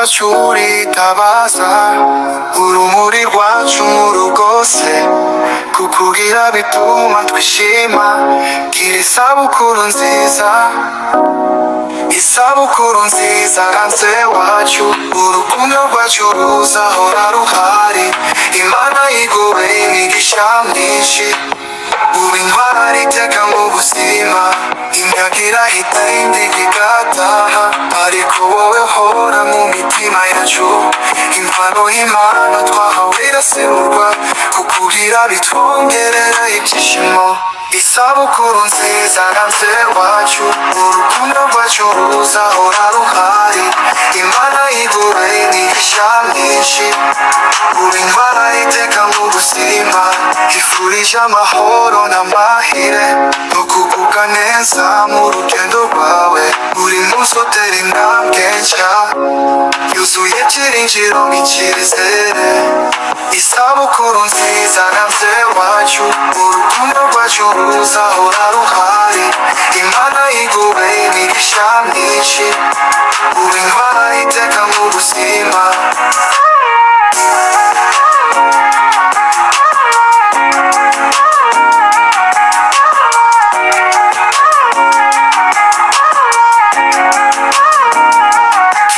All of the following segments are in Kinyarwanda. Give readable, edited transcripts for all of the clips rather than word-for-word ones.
rwacu ritabaza, urumuri rwacu rugose, kukugira bituma twishima. Gira isabukuru nziza, isabukuru nziza ranze wacu, urukundo rwacu ruzahora ruhari. Imana iguhe imigisha myinshi, ube intwari iteka mu buzima. Imyaka irahita indi igataha, ariko wowe hora mu mitima yacu. Impano y'Imana twahawe irasemurwa, kukugira bitwongerera ibyishimo. Isabukuru nziza ranze wacu, urukundo rwacu ruzahora ruhari. Imana iguhe imigisha myinshi, ube intwari iteka mu buzima. Ifurije amahoro n'amahire, no kugubwa neza mu rugendo rwawe. Buri munsi utera intambwe nshya, yuzuye ibyiringiro n'icyizere. Isabukuru nziza ranze wacu, urukundo rwacu ruzahora ruhari. Imana iguhe imigisha myinshi, ube intwari iteka mu buzima.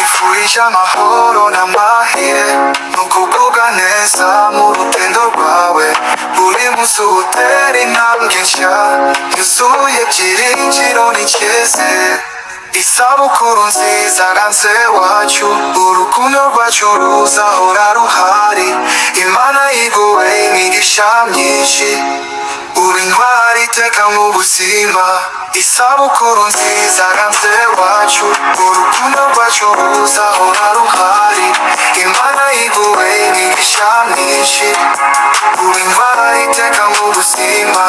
Ifurije amahoro n'amahire, no kugubwa neza mu rugendo rwawe. Buri munsi utera intambwe nshya, yuzuye ibyiringiro n'icyizere. Isabukuru nziza ranze wacu, urukundo rwacu ruzahora ruhari. Imana iguhe imigisha myinshi, ube intwari iteka mu buzima. Isabukuru nziza ranze wacu, urukundo rwacu ruzahora ruhari. Imana iguhe imigisha myinshi, ube intwari iteka mu buzima.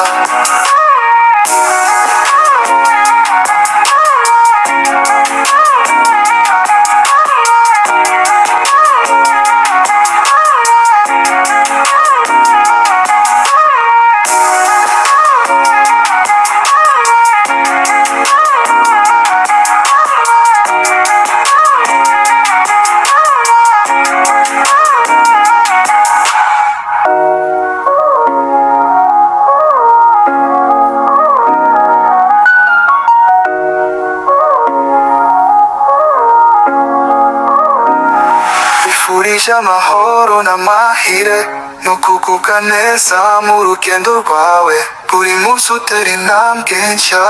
Ifurije amahoro n'amahire, no kugubwa neza mu rugendo rwawe. Buri munsi utera intambwe nshya,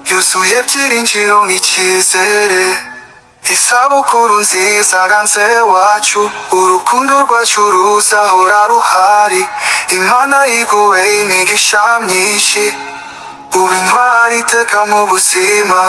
yuzuye ibyiringiro n'icyizere. Isabukuru nziza ranze wacu, urukundo rwacu ruzahora ruhari. Imana iguhe imigisha myinshi, ube intwari iteka mu buzima.